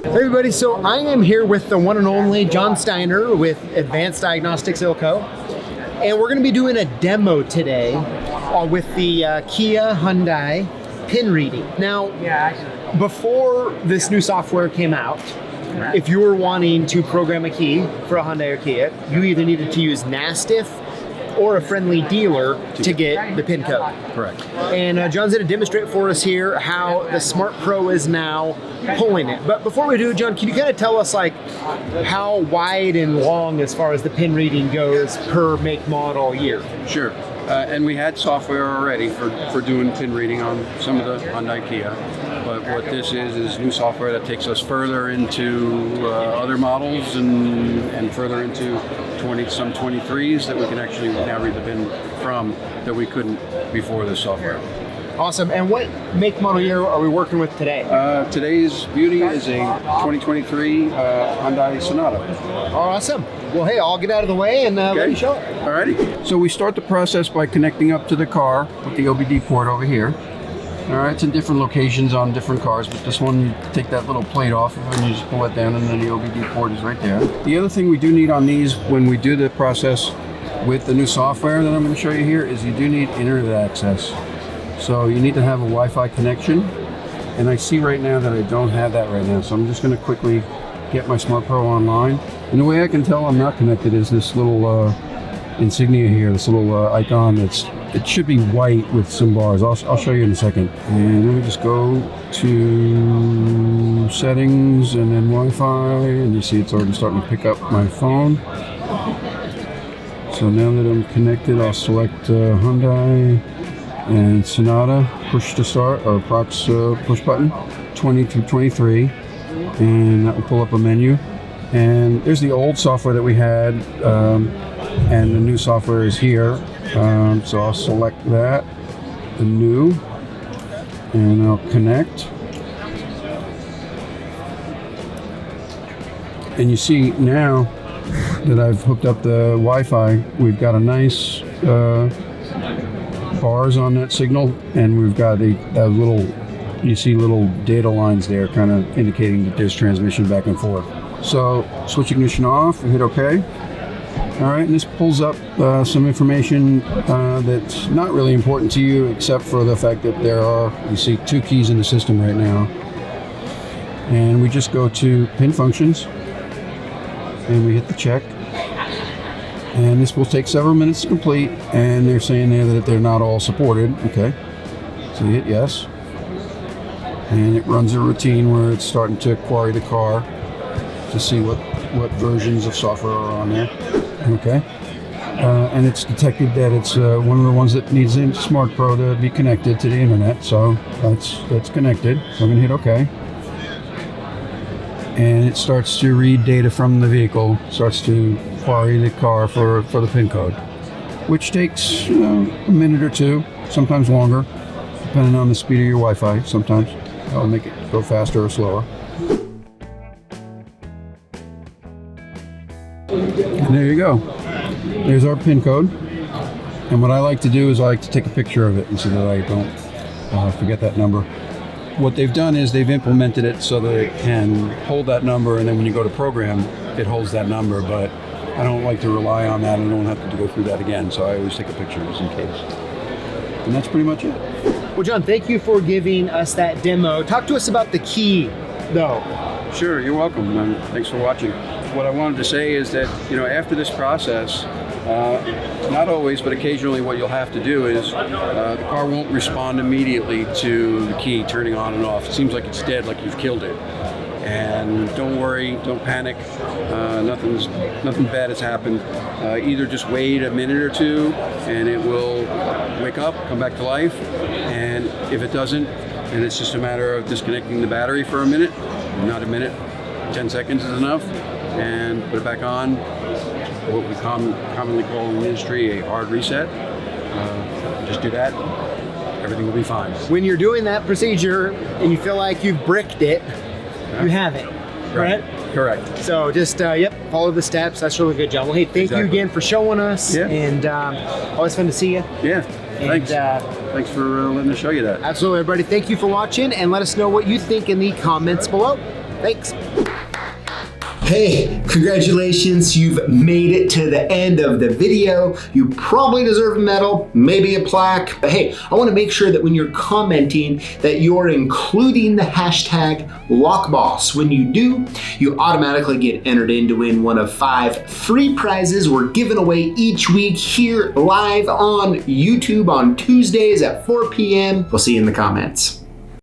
Hey everybody, so I am here with the one and only John Steiner with Advanced Diagnostics Ilco, and we're going to be doing a demo today with the Kia Hyundai pin reading. Now, before this new software came out, if you were wanting to program a key for a Hyundai or Kia, you either needed to use Nastiff or a friendly dealer to get the pin code. Correct. And John's going to demonstrate for us here how the SmartPro is now pulling it. But before we do, John, can you kind of tell us like how wide and long as far as the pin reading goes per make, model, year? Sure. And we had software already for doing pin reading on some of the Hyundai Kia. But what this is new software that takes us further into other models and further into some 23s that we can actually now read the pin from that we couldn't before this software. Awesome. And what make, model, year are we working with today? Today's beauty is a 2023 Hyundai Sonata. Awesome. Well, hey, I'll get out of the way and let you show it. Alrighty. So we start the process by connecting up to the car with the OBD port over here. All right, it's in different locations on different cars, but this one, you take that little plate off and you just pull it down and then the OBD port is right there. The other thing we do need on these when we do the process with the new software that I'm going to show you here is you do need internet access. So you need to have a Wi-Fi connection, and I see right now that I don't have that right now, so I'm just going to quickly get my SmartPro online. And the way I can tell I'm not connected is this little insignia here, this little icon. It should be white with some bars. I'll show you in a second. And let me just go to settings and then Wi-Fi, and you see it's already starting to pick up my phone. So now that I'm connected, I'll select Hyundai and Sonata, push to start, or prox push button, 20 through 23, and that will pull up a menu. And there's the old software that we had, and the new software is here. So I'll select that, the new, and I'll connect. And you see now that I've hooked up the Wi-Fi, we've got a nice bars on that signal, and we've got a little, you see little data lines there kind of indicating that there's transmission back and forth. So switch ignition off and hit OK. All right, and this pulls up some information that's not really important to you, except for the fact that there are, you see, 2 keys in the system right now. And we just go to pin functions, and we hit the check. And this will take several minutes to complete, and they're saying there that they're not all supported. Okay, so you hit yes. And it runs a routine where it's starting to query the car to see what versions of software are on there. Okay, and it's detected that it's one of the ones that needs SmartPro to be connected to the internet, so that's connected. So I'm going to hit OK. And it starts to read data from the vehicle, starts to query the car for the pin code, which takes a minute or two, sometimes longer, depending on the speed of your Wi-Fi. Sometimes I'll make it go faster or slower. And there you go. There's our pin code. And what I like to do is I like to take a picture of it so that I don't forget that number. What they've done is they've implemented it so that it can hold that number, and then when you go to program, it holds that number. But I don't like to rely on that. I don't have to go through that again, so I always take a picture just in case. And that's pretty much it. Well, John, thank you for giving us that demo. Talk to us about the key, though. Sure, you're welcome. Thanks for watching. What I wanted to say is that, after this process, not always, but occasionally what you'll have to do is the car won't respond immediately to the key turning on and off. It seems like it's dead, like you've killed it. And don't worry, don't panic. Nothing bad has happened. Either just wait a minute or two and it will wake up, come back to life. And if it doesn't, and it's just a matter of disconnecting the battery for a minute, not a minute, 10 seconds is enough, and put it back on. What we commonly call in the industry a hard reset. Just do that, everything will be fine. When you're doing that procedure and you feel like you've bricked it, you have it, right? Correct. So just, follow the steps. That's really good, John. Well, hey, thank you again for showing us, and always fun to see you. Yeah, thanks. Thanks for letting us show you that. Absolutely, everybody. Thank you for watching, and let us know what you think in the comments below. Thanks. Hey, congratulations, you've made it to the end of the video. You probably deserve a medal, maybe a plaque, but hey, I wanna make sure that when you're commenting that you're including the hashtag Lockboss. When you do, you automatically get entered in to win one of 5 free prizes we're giving away each week here live on YouTube on Tuesdays at 4 p.m. We'll see you in the comments.